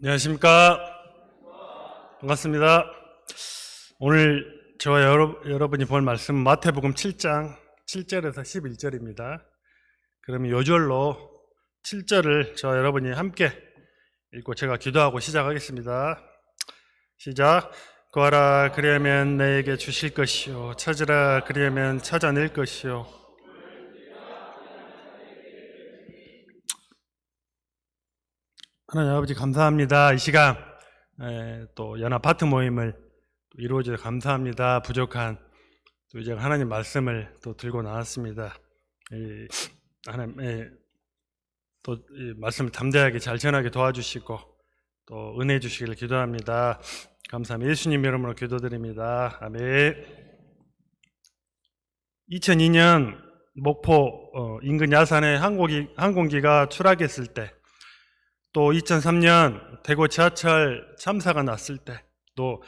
안녕하십니까. 반갑습니다. 오늘 저와 여러분이 볼 말씀은 마태복음 7장 7절에서 11절입니다. 그러면 요절로 7절을 저와 여러분이 함께 읽고 제가 기도하고 시작하겠습니다. 시작. 구하라 그리하면 내게 주실 것이요, 찾으라 그리하면 찾아낼 것이요. 하나님 아버지 감사합니다. 이 시간 또 연합 파트 모임을 이루어져 감사합니다. 부족한 또 이제 하나님 말씀을 또 들고 나왔습니다. 하나님 또 이 말씀을 담대하게 잘 전하게 도와주시고 또 은혜 주시기를 기도합니다. 감사합니다. 예수님 이름으로 기도드립니다. 아멘. 2002년 목포 인근 야산에 항공기가 추락했을 때, 또 2003년 대구 지하철 참사가 났을 때, 또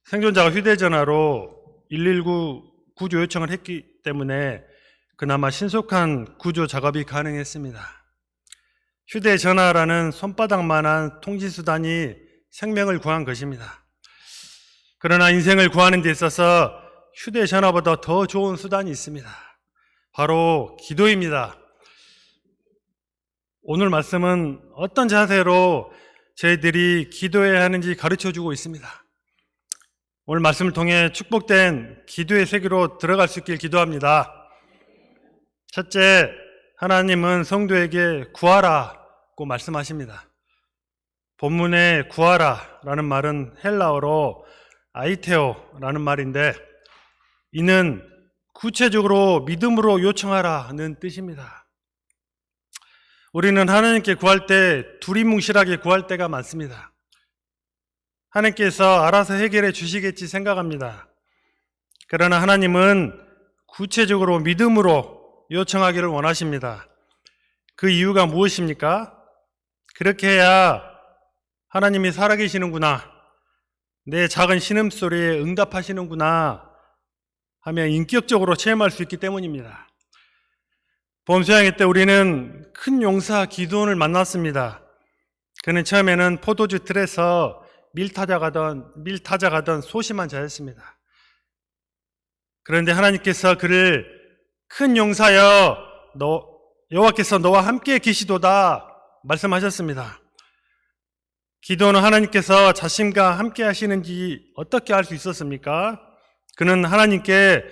생존자가 휴대전화로 119 구조 요청을 했기 때문에 그나마 신속한 구조 작업이 가능했습니다. 휴대전화라는 손바닥만한 통신수단이 생명을 구한 것입니다. 그러나 인생을 구하는 데 있어서 휴대전화보다 더 좋은 수단이 있습니다. 바로 기도입니다. 오늘 말씀은 어떤 자세로 저희들이 기도해야 하는지 가르쳐주고 있습니다. 오늘 말씀을 통해 축복된 기도의 세계로 들어갈 수 있길 기도합니다. 첫째, 하나님은 성도에게 구하라고 말씀하십니다. 본문에 구하라라는 말은 헬라어로 아이테오라는 말인데, 이는 구체적으로 믿음으로 요청하라는 뜻입니다. 우리는 하나님께 구할 때 두리뭉실하게 구할 때가 많습니다. 하나님께서 알아서 해결해 주시겠지 생각합니다. 그러나 하나님은 구체적으로 믿음으로 요청하기를 원하십니다. 그 이유가 무엇입니까? 그렇게 해야 하나님이 살아계시는구나, 내 작은 신음소리에 응답하시는구나 하며 인격적으로 체험할 수 있기 때문입니다. 봄수양회 때 우리는 큰 용사 기드온을 만났습니다. 그는 처음에는 포도주 틀에서 밀 타작하던 소심한 자였습니다. 그런데 하나님께서 그를 큰 용사여, 여호와께서 너와 함께 계시도다 말씀하셨습니다. 기드온은 하나님께서 자신과 함께 하시는지 어떻게 알 수 있었습니까? 그는 하나님께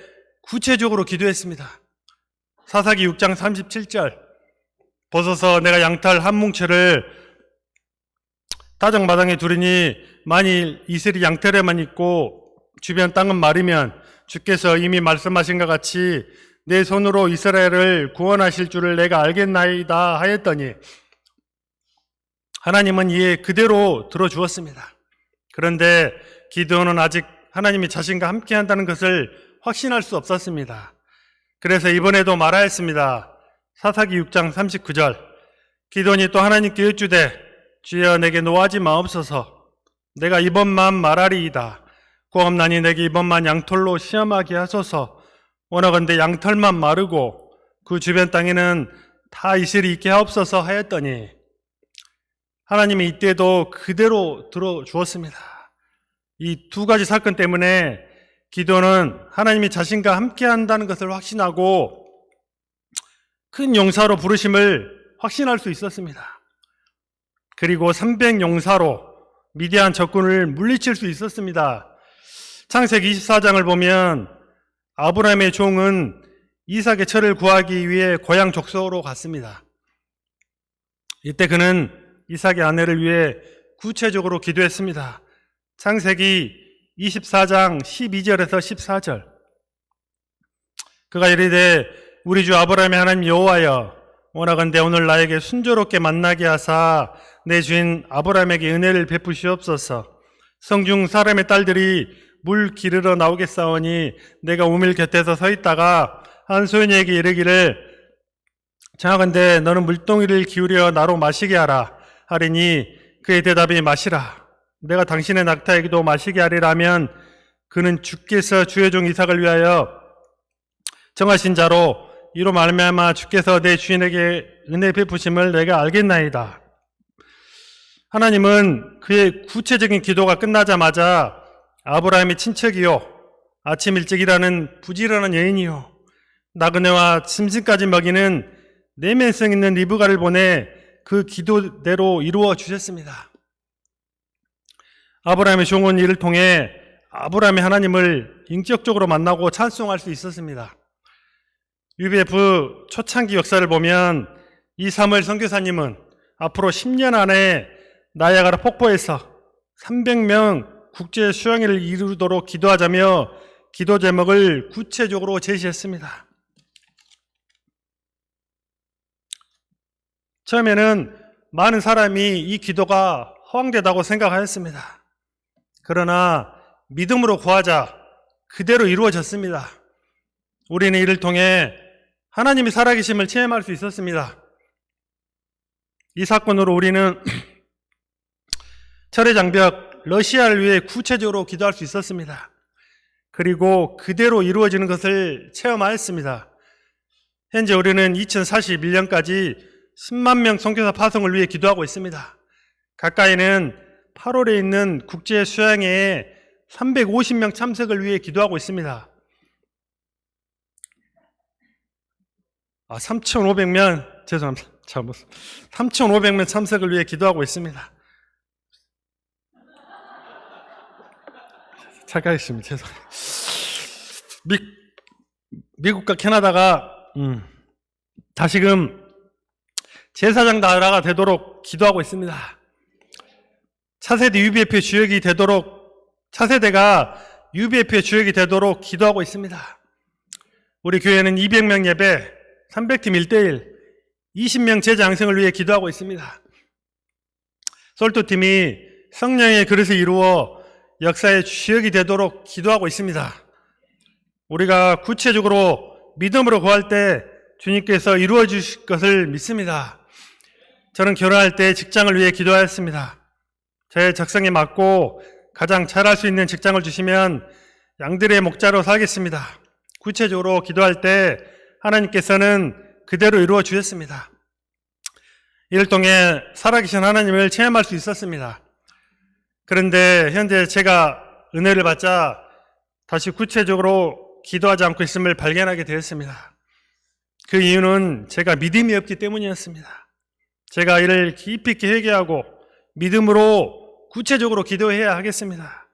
구체적으로 기도했습니다. 사사기 6장 37절, 벗어서 내가 양털 한 뭉쳐를 타작마당에 두르니 만일 이슬이 양털에만 있고 주변 땅은 마르면 주께서 이미 말씀하신 것 같이 내 손으로 이스라엘을 구원하실 줄을 내가 알겠나이다 하였더니 하나님은 이에 그대로 들어주었습니다. 그런데 기드온은 아직 하나님이 자신과 함께 한다는 것을 확신할 수 없었습니다. 그래서 이번에도 말하였습니다. 사사기 6장 39절, 기드온이 또 하나님께 여쭈되 주여 내게 노하지 마옵소서. 내가 이번만 말하리이다. 고함나니 내게 이번만 양털로 시험하게 하소서. 원하건대 양털만 마르고 그 주변 땅에는 다 이슬이 있게 하옵소서 하였더니 하나님이 이때도 그대로 들어주었습니다. 이 두 가지 사건 때문에 기도는 하나님이 자신과 함께 한다는 것을 확신하고 큰 용사로 부르심을 확신할 수 있었습니다. 그리고 300용사로 미디안 적군을 물리칠 수 있었습니다. 창세기 24장을 보면 아브라함의 종은 이삭의 철을 구하기 위해 고향 족속으로 갔습니다. 이때 그는 이삭의 아내를 위해 구체적으로 기도했습니다. 창세기 24장 12절에서 14절, 그가 이르되 우리 주 아브라함의 하나님 여호와여, 원하건대 오늘 나에게 순조롭게 만나게 하사 내 주인 아브라함에게 은혜를 베푸시옵소서. 성중 사람의 딸들이 물 기르러 나오겠사오니 내가 우밀 곁에서 서 있다가 한 소년에게 이르기를 청하건대 너는 물동이를 기울여 나로 마시게 하라 하리니 그의 대답이 마시라. 내가 당신의 낙타에게도 마시게 하리라면 그는 주께서 주의 종 이삭을 위하여 정하신 자로 이로 말미암아 주께서 내 주인에게 은혜 베푸심을 내가 알겠나이다. 하나님은 그의 구체적인 기도가 끝나자마자 아브라함의 친척이요, 아침 일찍 일하는 부지런한 여인이요, 나그네와 짐승까지 먹이는 내면성 있는 리브가를 보내 그 기도대로 이루어 주셨습니다. 아브라함의 종은 이를 통해 아브라함의 하나님을 인격적으로 만나고 찬송할 수 있었습니다. UBF 초창기 역사를 보면 이 사무엘 선교사님은 앞으로 10년 안에 나야가라 폭포에서 300명 국제 수양회를 이루도록 기도하자며 기도 제목을 구체적으로 제시했습니다. 처음에는 많은 사람이 이 기도가 허황되다고 생각하였습니다. 그러나 믿음으로 구하자 그대로 이루어졌습니다. 우리는 이를 통해 하나님이 살아계심을 체험할 수 있었습니다. 이 사건으로 우리는 철의 장벽 러시아를 위해 구체적으로 기도할 수 있었습니다. 그리고 그대로 이루어지는 것을 체험하였습니다. 현재 우리는 2041년까지 10만 명 선교사 파송을 위해 기도하고 있습니다. 가까이는 8월에 있는 국제 수양회에 350명 참석을 위해 기도하고 있습니다. 3,500명, 죄송합니다. 3,500명 참석을 위해 기도하고 있습니다. 착각했습니다. 죄송합니다. 미국과 캐나다가 다시금 제사장 나라가 되도록 기도하고 있습니다. 차세대 UBF의 주역이 되도록, 차세대가 UBF의 주역이 되도록 기도하고 있습니다. 우리 교회는 200명 예배, 300팀 1대1, 20명 제자 양성을 위해 기도하고 있습니다. 솔토팀이 성령의 그릇을 이루어 역사의 주역이 되도록 기도하고 있습니다. 우리가 구체적으로 믿음으로 구할 때 주님께서 이루어 주실 것을 믿습니다. 저는 결혼할 때 직장을 위해 기도하였습니다. 저의 적성에 맞고 가장 잘할 수 있는 직장을 주시면 양들의 목자로 살겠습니다. 구체적으로 기도할 때 하나님께서는 그대로 이루어 주셨습니다. 이를 통해 살아계신 하나님을 체험할 수 있었습니다. 그런데 현재 제가 은혜를 받자 다시 구체적으로 기도하지 않고 있음을 발견하게 되었습니다. 그 이유는 제가 믿음이 없기 때문이었습니다. 제가 이를 깊이 있게 회개하고 믿음으로 구체적으로 기도해야 하겠습니다.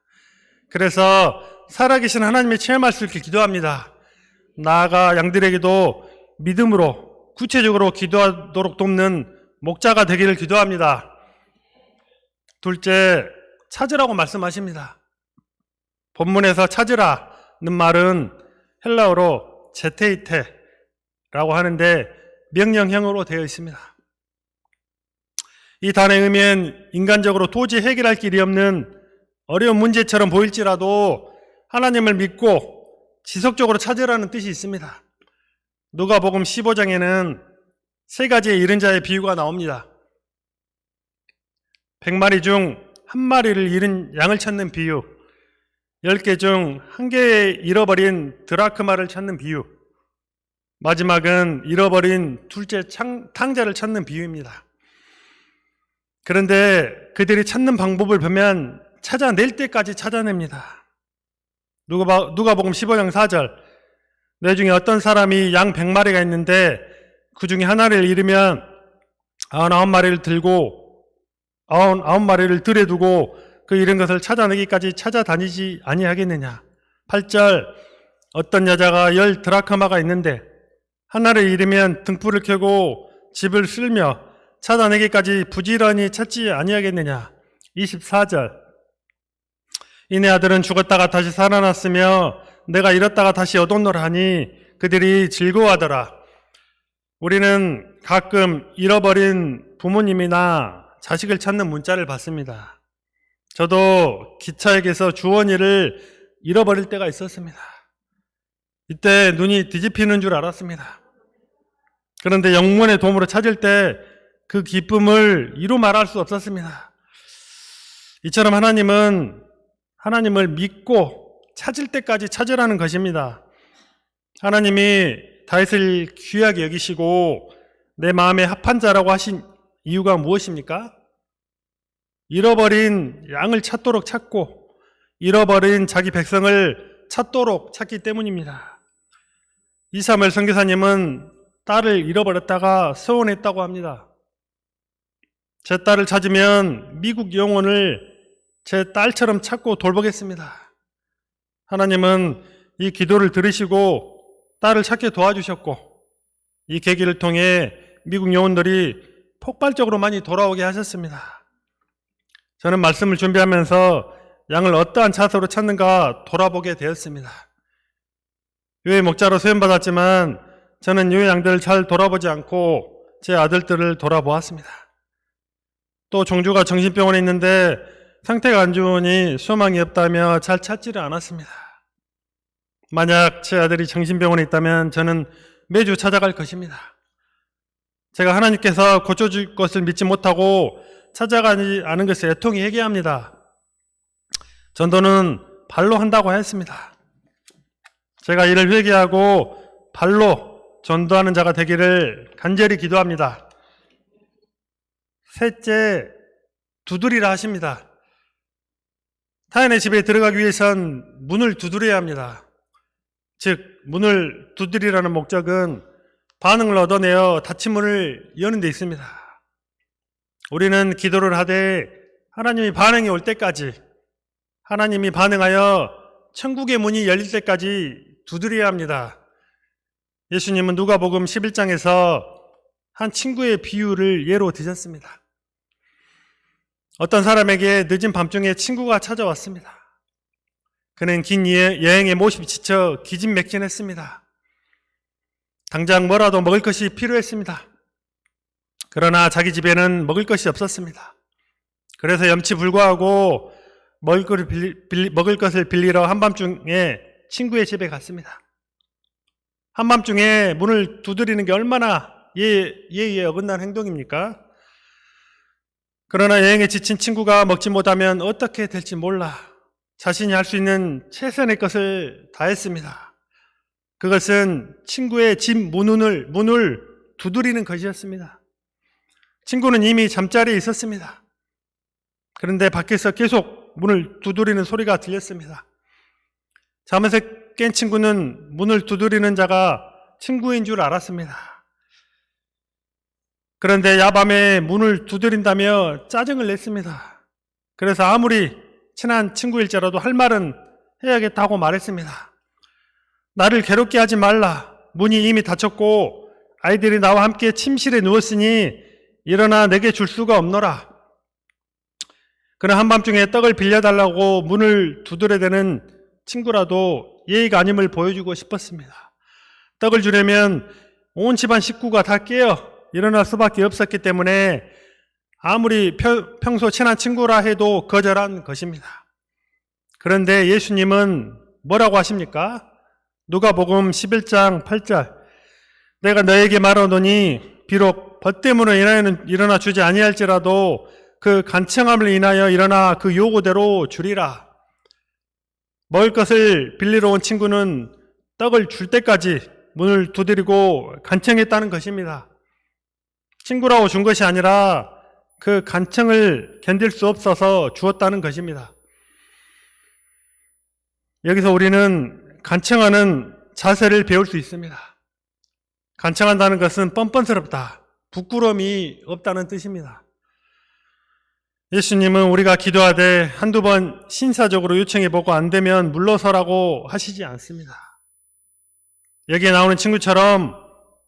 그래서 살아계신 하나님을 체험할 수 있게 기도합니다. 나아가 양들에게도 믿음으로 구체적으로 기도하도록 돕는 목자가 되기를 기도합니다. 둘째, 찾으라고 말씀하십니다. 본문에서 찾으라는 말은 헬라어로 제테이테라고 하는데 명령형으로 되어 있습니다. 이 단어의 의미는 인간적으로 도저히 해결할 길이 없는 어려운 문제처럼 보일지라도 하나님을 믿고 지속적으로 찾으라는 뜻이 있습니다. 누가복음 15장에는 세 가지의 잃은 자의 비유가 나옵니다. 100마리 중 한 마리를 잃은 양을 찾는 비유, 10개 중 한 개의 잃어버린 드라크마를 찾는 비유, 마지막은 잃어버린 둘째 탕자를 찾는 비유입니다. 그런데 그들이 찾는 방법을 보면 찾아낼 때까지 찾아냅니다. 누가복음 15장 4절, 내 중에 어떤 사람이 양 100마리가 있는데 그 중에 하나를 잃으면 99마리를 들고 99마리를 들에 두고 그 잃은 것을 찾아내기까지 찾아다니지 아니하겠느냐. 8절, 어떤 여자가 10 드라크마가 있는데 하나를 잃으면 등불을 켜고 집을 쓸며 찾아내기까지 부지런히 찾지 아니하겠느냐. 24절, 이내 아들은 죽었다가 다시 살아났으며 내가 잃었다가 다시 얻었노라 하니 그들이 즐거워하더라. 우리는 가끔 잃어버린 부모님이나 자식을 찾는 문자를 받습니다. 저도 기차역에서 주원이를 잃어버릴 때가 있었습니다. 이때 눈이 뒤집히는 줄 알았습니다. 그런데 영문의 도움으로 찾을 때 그 기쁨을 이루 말할 수 없었습니다. 이처럼 하나님은 하나님을 믿고 찾을 때까지 찾으라는 것입니다. 하나님이 다윗을 귀하게 여기시고 내 마음에 합한 자라고 하신 이유가 무엇입니까? 잃어버린 양을 찾도록 찾고 잃어버린 자기 백성을 찾도록 찾기 때문입니다. 이사무엘 선교사님은 딸을 잃어버렸다가 서원했다고 합니다. 제 딸을 찾으면 미국 영혼을 제 딸처럼 찾고 돌보겠습니다. 하나님은 이 기도를 들으시고 딸을 찾게 도와주셨고 이 계기를 통해 미국 영혼들이 폭발적으로 많이 돌아오게 하셨습니다. 저는 말씀을 준비하면서 양을 어떠한 자세로 찾는가 돌아보게 되었습니다. 교회 목자로 수련받았지만 저는 이 양들을 잘 돌아보지 않고 제 아들들을 돌아보았습니다. 또 종주가 정신병원에 있는데 상태가 안 좋으니 소망이 없다며 잘 찾지를 않았습니다. 만약 제 아들이 정신병원에 있다면 저는 매주 찾아갈 것입니다. 제가 하나님께서 고쳐줄 것을 믿지 못하고 찾아가지 않은 것을 애통히 회개합니다. 전도는 발로 한다고 했습니다. 제가 이를 회개하고 발로 전도하는 자가 되기를 간절히 기도합니다. 셋째, 두드리라 하십니다. 타인의 집에 들어가기 위해선 문을 두드려야 합니다. 즉, 문을 두드리라는 목적은 반응을 얻어내어 닫힌 문을 여는 데 있습니다. 우리는 기도를 하되 하나님이 반응이 올 때까지, 하나님이 반응하여 천국의 문이 열릴 때까지 두드려야 합니다. 예수님은 누가복음 11장에서 한 친구의 비유를 예로 드셨습니다. 어떤 사람에게 늦은 밤중에 친구가 찾아왔습니다. 그는 긴 여행에 몹시 지쳐 기진맥진했습니다. 당장 뭐라도 먹을 것이 필요했습니다. 그러나 자기 집에는 먹을 것이 없었습니다. 그래서 염치불구하고 먹을 것을 빌리러 한밤중에 친구의 집에 갔습니다. 한밤중에 문을 두드리는 게 얼마나 예의에 어긋난 행동입니까? 그러나 여행에 지친 친구가 먹지 못하면 어떻게 될지 몰라 자신이 할 수 있는 최선의 것을 다했습니다. 그것은 친구의 집 문을 두드리는 것이었습니다. 친구는 이미 잠자리에 있었습니다. 그런데 밖에서 계속 문을 두드리는 소리가 들렸습니다. 잠에서 깬 친구는 문을 두드리는 자가 친구인 줄 알았습니다. 그런데 야밤에 문을 두드린다며 짜증을 냈습니다. 그래서 아무리 친한 친구일지라도 할 말은 해야겠다고 말했습니다. 나를 괴롭게 하지 말라. 문이 이미 닫혔고 아이들이 나와 함께 침실에 누웠으니 일어나 내게 줄 수가 없노라. 그는 한밤중에 떡을 빌려달라고 문을 두드려대는 친구라도 예의가 아님을 보여주고 싶었습니다. 떡을 주려면 온 집안 식구가 다 깨어 일어날 수밖에 없었기 때문에 아무리 평소 친한 친구라 해도 거절한 것입니다. 그런데 예수님은 뭐라고 하십니까? 누가복음 11장 8절 내가 너에게 말하노니 비록 벗 때문에 일어나 주지 아니할지라도 그 간청함을 인하여 일어나 그 요구대로 주리라. 먹을 것을 빌리러 온 친구는 떡을 줄 때까지 문을 두드리고 간청했다는 것입니다. 친구라고 준 것이 아니라 그 간청을 견딜 수 없어서 주었다는 것입니다. 여기서 우리는 간청하는 자세를 배울 수 있습니다. 간청한다는 것은 뻔뻔스럽다, 부끄러움이 없다는 뜻입니다. 예수님은 우리가 기도하되 한두 번 신사적으로 요청해보고 안 되면 물러서라고 하시지 않습니다. 여기에 나오는 친구처럼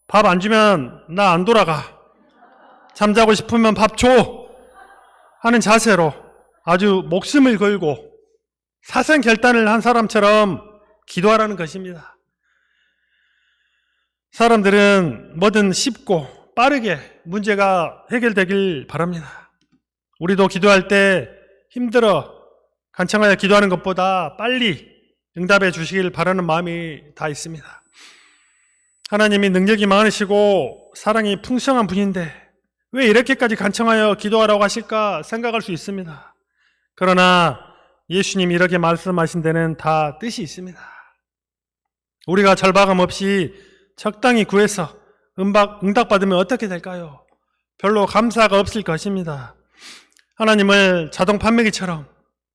밥 안 주면 나 안 돌아가, 잠자고 싶으면 밥 줘 하는 자세로 아주 목숨을 걸고 사생결단을 한 사람처럼 기도하라는 것입니다. 사람들은 뭐든 쉽고 빠르게 문제가 해결되길 바랍니다. 우리도 기도할 때 힘들어 간청하여 기도하는 것보다 빨리 응답해 주시길 바라는 마음이 다 있습니다. 하나님이 능력이 많으시고 사랑이 풍성한 분인데 왜 이렇게까지 간청하여 기도하라고 하실까 생각할 수 있습니다. 그러나 예수님이 이렇게 말씀하신 데는 다 뜻이 있습니다. 우리가 절박함 없이 적당히 구해서 응답받으면 어떻게 될까요? 별로 감사가 없을 것입니다. 하나님을 자동 판매기처럼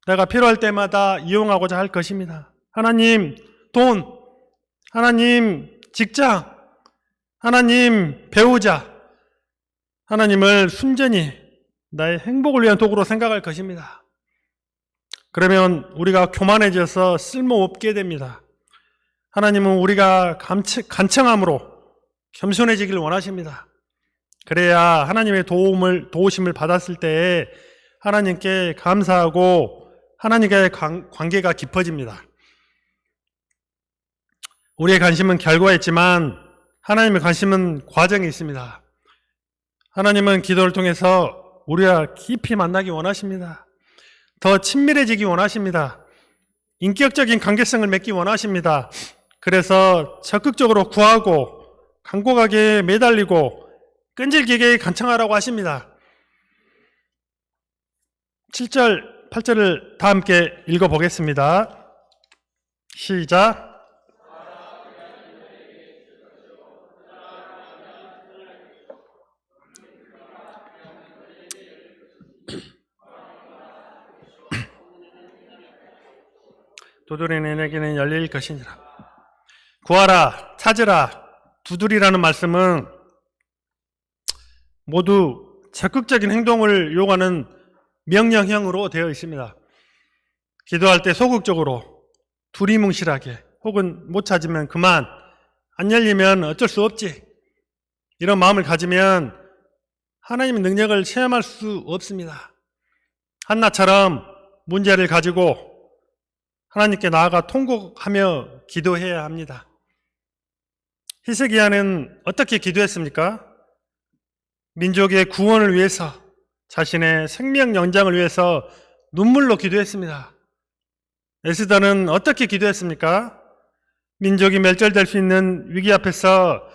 내가 필요할 때마다 이용하고자 할 것입니다. 하나님 돈, 하나님 직장, 하나님 배우자, 하나님을 순전히 나의 행복을 위한 도구로 생각할 것입니다. 그러면 우리가 교만해져서 쓸모없게 됩니다. 하나님은 우리가 간청함으로 겸손해지길 원하십니다. 그래야 하나님의 도우심을 받았을 때 하나님께 감사하고 하나님과의 관계가 깊어집니다. 우리의 관심은 결과에 있지만 하나님의 관심은 과정에 있습니다. 하나님은 기도를 통해서 우리와 깊이 만나기 원하십니다. 더 친밀해지기 원하십니다. 인격적인 관계성을 맺기 원하십니다. 그래서 적극적으로 구하고 간곡하게 매달리고 끈질기게 간청하라고 하십니다. 7절, 8절을 다 함께 읽어보겠습니다. 시작. 두드리는 이에게는 열릴 것이니라. 구하라, 찾으라, 두드리라는 말씀은 모두 적극적인 행동을 요구하는 명령형으로 되어 있습니다. 기도할 때 소극적으로 두리뭉실하게 혹은 못 찾으면 그만, 안 열리면 어쩔 수 없지, 이런 마음을 가지면 하나님의 능력을 체험할 수 없습니다. 한나처럼 문제를 가지고 하나님께 나아가 통곡하며 기도해야 합니다. 히스기야는 어떻게 기도했습니까? 민족의 구원을 위해서, 자신의 생명 연장을 위해서 눈물로 기도했습니다. 에스더는 어떻게 기도했습니까? 민족이 멸절될 수 있는 위기 앞에서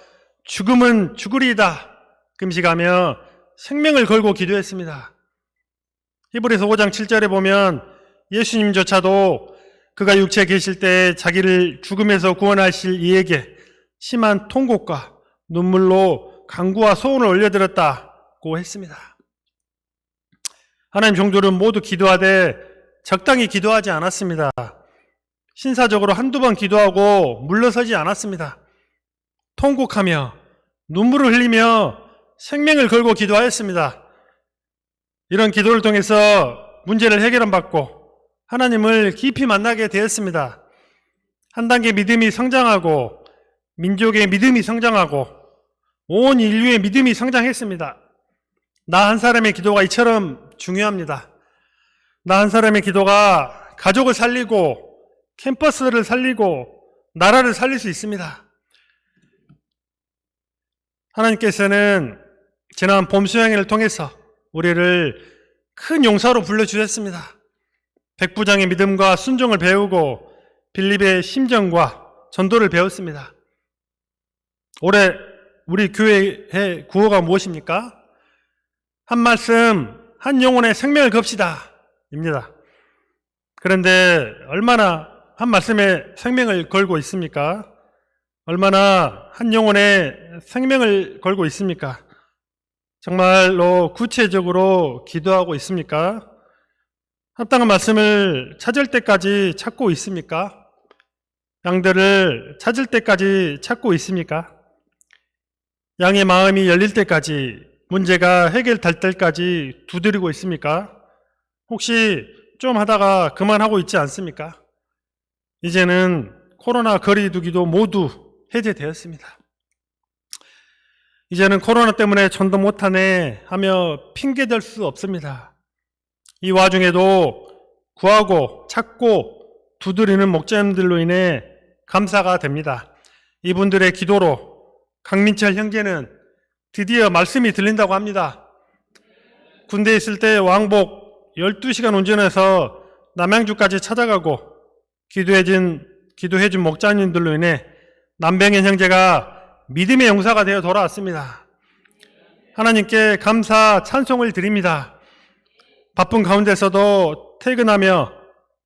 죽음은 죽으리이다 금식하며 생명을 걸고 기도했습니다. 히브리서 5장 7절에 보면 예수님조차도 그가 육체에 계실 때 자기를 죽음에서 구원하실 이에게 심한 통곡과 눈물로 간구와 소원을 올려드렸다고 했습니다. 하나님 종들은 모두 기도하되 적당히 기도하지 않았습니다. 신사적으로 한두 번 기도하고 물러서지 않았습니다. 통곡하며 눈물을 흘리며 생명을 걸고 기도하였습니다. 이런 기도를 통해서 문제를 해결받고 하나님을 깊이 만나게 되었습니다. 한 단계 믿음이 성장하고 민족의 믿음이 성장하고 온 인류의 믿음이 성장했습니다. 나 한 사람의 기도가 이처럼 중요합니다. 나 한 사람의 기도가 가족을 살리고 캠퍼스를 살리고 나라를 살릴 수 있습니다. 하나님께서는 지난 봄수양회를 통해서 우리를 큰 용사로 불러주셨습니다. 백부장의 믿음과 순종을 배우고 빌립의 심정과 전도를 배웠습니다. 올해 우리 교회의 구호가 무엇입니까? 한 말씀, 한 영혼의 생명을 겁시다 입니다. 그런데 얼마나 한 말씀에 생명을 걸고 있습니까? 얼마나 한 영혼의 생명을 걸고 있습니까? 정말로 구체적으로 기도하고 있습니까? 합당한 말씀을 찾을 때까지 찾고 있습니까? 양들을 찾을 때까지 찾고 있습니까? 양의 마음이 열릴 때까지, 문제가 해결될 때까지 두드리고 있습니까? 혹시 좀 하다가 그만하고 있지 않습니까? 이제는 코로나 거리두기도 모두 해제되었습니다. 이제는 코로나 때문에 전도 못하네 하며 핑계댈 수 없습니다. 이 와중에도 구하고 찾고 두드리는 목자님들로 인해 감사가 됩니다. 이분들의 기도로 강민철 형제는 드디어 말씀이 들린다고 합니다. 군대에 있을 때 왕복 12시간 운전해서 남양주까지 찾아가고 기도해준 목자님들로 인해 남병현 형제가 믿음의 용사가 되어 돌아왔습니다. 하나님께 감사 찬송을 드립니다. 바쁜 가운데서도 퇴근하며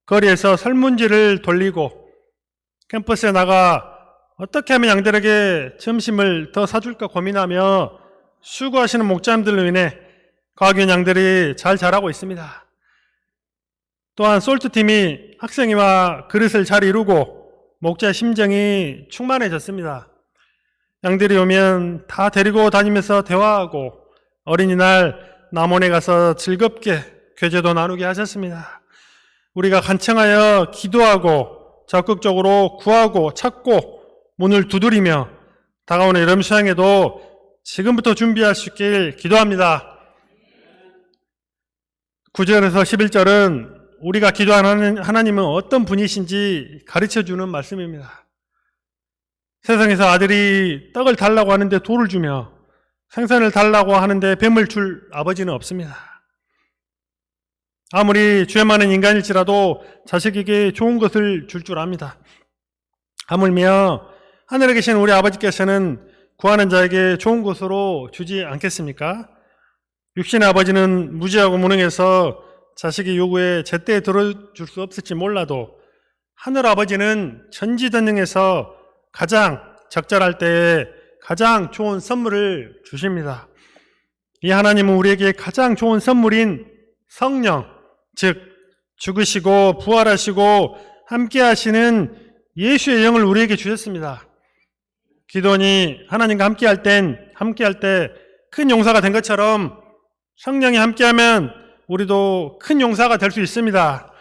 거리에서 설문지를 돌리고 캠퍼스에 나가 어떻게 하면 양들에게 점심을 더 사줄까 고민하며 수고하시는 목자님들로 인해 과학위원 양들이 잘 자라고 있습니다. 또한 솔트팀이 학생회와 그릇을 잘 이루고 목자의 심정이 충만해졌습니다. 양들이 오면 다 데리고 다니면서 대화하고 어린이날 남원에 가서 즐겁게 교제도 나누게 하셨습니다. 우리가 간청하여 기도하고 적극적으로 구하고 찾고 문을 두드리며 다가오는 여름 수양에도 지금부터 준비할 수 있길 기도합니다. 9절에서 11절은 우리가 기도하는 하나님은 어떤 분이신지 가르쳐주는 말씀입니다. 세상에서 아들이 떡을 달라고 하는데 돌을 주며 생선을 달라고 하는데 뱀을 줄 아버지는 없습니다. 아무리 죄 많은 인간일지라도 자식에게 좋은 것을 줄 압니다. 하물며 하늘에 계신 우리 아버지께서는 구하는 자에게 좋은 것으로 주지 않겠습니까? 육신의 아버지는 무지하고 무능해서 자식의 요구에 제때 들어줄 수 없을지 몰라도 하늘 아버지는 전지전능해서 가장 적절할 때에 가장 좋은 선물을 주십니다. 이 하나님은 우리에게 가장 좋은 선물인 성령, 즉 죽으시고 부활하시고 함께 하시는 예수의 영을 우리에게 주셨습니다. 기도원이 하나님과 함께할 때 큰 용사가 된 것처럼 성령이 함께하면 우리도 큰 용사가 될 수 있습니다.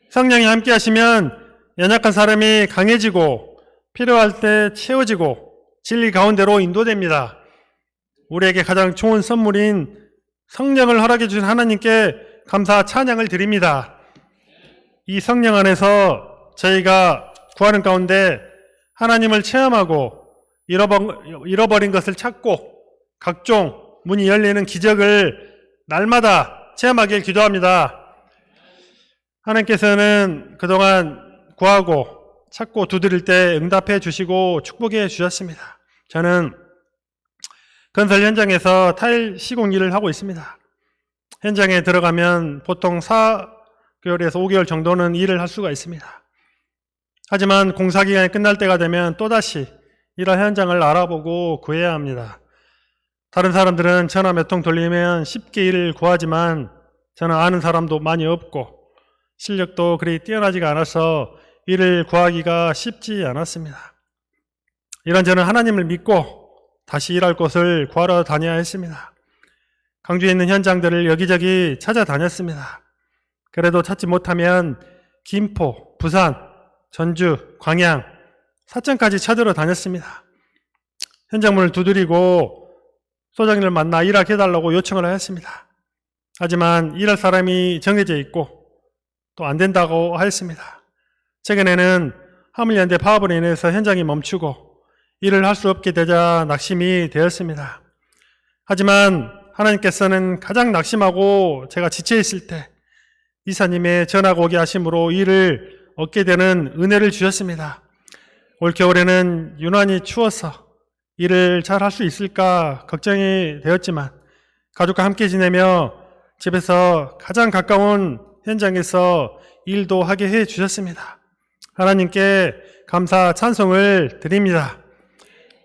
성령이 함께하시면 연약한 사람이 강해지고 필요할 때 채워지고 진리 가운데로 인도됩니다. 우리에게 가장 좋은 선물인 성령을 허락해 주신 하나님께 감사 찬양을 드립니다. 이 성령 안에서 저희가 구하는 가운데 하나님을 체험하고 잃어버린 것을 찾고 각종 문이 열리는 기적을 날마다 체험하길 기도합니다. 하나님께서는 그동안 구하고 찾고 두드릴 때 응답해 주시고 축복해 주셨습니다. 저는 건설 현장에서 타일 시공 일을 하고 있습니다. 현장에 들어가면 보통 4개월에서 5개월 정도는 일을 할 수가 있습니다. 하지만 공사기간이 끝날 때가 되면 또다시 일할 현장을 알아보고 구해야 합니다. 다른 사람들은 전화 몇 통 돌리면 쉽게 일을 구하지만 저는 아는 사람도 많이 없고 실력도 그리 뛰어나지가 않아서 일을 구하기가 쉽지 않았습니다. 이런 저는 하나님을 믿고 다시 일할 곳을 구하러 다녀야 했습니다. 강주에 있는 현장들을 여기저기 찾아다녔습니다. 그래도 찾지 못하면 김포, 부산, 전주, 광양, 사천까지 찾으러 다녔습니다. 현장문을 두드리고 소장님을 만나 일하게 해달라고 요청을 하였습니다. 하지만 일할 사람이 정해져 있고 또 안 된다고 하였습니다. 최근에는 화물연대 파업으로 인해서 현장이 멈추고 일을 할 수 없게 되자 낙심이 되었습니다. 하지만 하나님께서는 가장 낙심하고 제가 지쳐있을 때 이사님의 전화가 오게 하심으로 일을 얻게 되는 은혜를 주셨습니다. 올겨울에는 유난히 추워서 일을 잘 할 수 있을까 걱정이 되었지만 가족과 함께 지내며 집에서 가장 가까운 현장에서 일도 하게 해 주셨습니다. 하나님께 감사 찬송을 드립니다.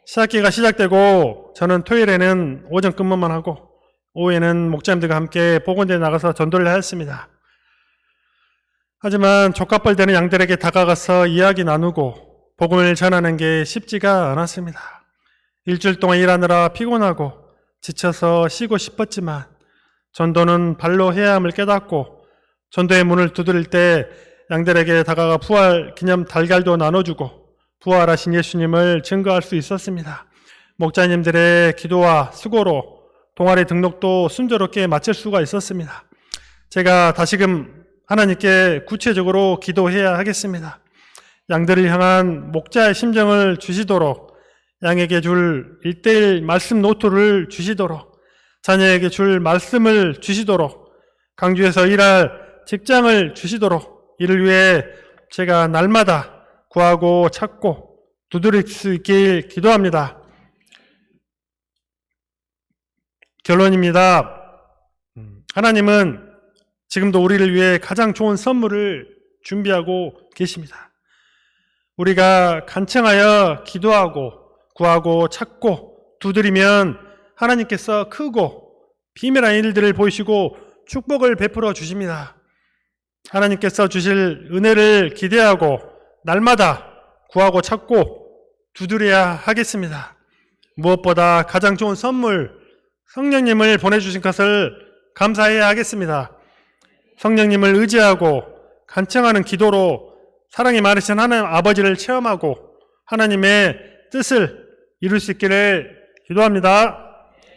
시작기가 시작되고 저는 토요일에는 오전 근무만 하고 오후에는 목자님들과 함께 복원대에 나가서 전도를 하였습니다. 하지만 족갑벌 되는 양들에게 다가가서 이야기 나누고 복음을 전하는 게 쉽지가 않았습니다. 일주일 동안 일하느라 피곤하고 지쳐서 쉬고 싶었지만 전도는 발로 해야 함을 깨닫고 전도의 문을 두드릴 때 양들에게 다가가 부활 기념 달걀도 나눠주고 부활하신 예수님을 증거할 수 있었습니다. 목자님들의 기도와 수고로 동아리 등록도 순조롭게 마칠 수가 있었습니다. 제가 다시금 하나님께 구체적으로 기도해야 하겠습니다. 양들을 향한 목자의 심정을 주시도록 양에게 줄 1:1 말씀 노트를 주시도록 자녀에게 줄 말씀을 주시도록 강주에서 일할 직장을 주시도록 이를 위해 제가 날마다 구하고 찾고 두드릴 수 있길 기도합니다. 결론입니다. 하나님은 지금도 우리를 위해 가장 좋은 선물을 준비하고 계십니다. 우리가 간청하여 기도하고 구하고 찾고 두드리면 하나님께서 크고 비밀한 일들을 보이시고 축복을 베풀어 주십니다. 하나님께서 주실 은혜를 기대하고 날마다 구하고 찾고 두드려야 하겠습니다. 무엇보다 가장 좋은 선물, 성령님을 보내주신 것을 감사해야 하겠습니다. 성령님을 의지하고 간청하는 기도로 사랑이 많으신 하나님 아버지를 체험하고 하나님의 뜻을 이룰 수 있기를 기도합니다.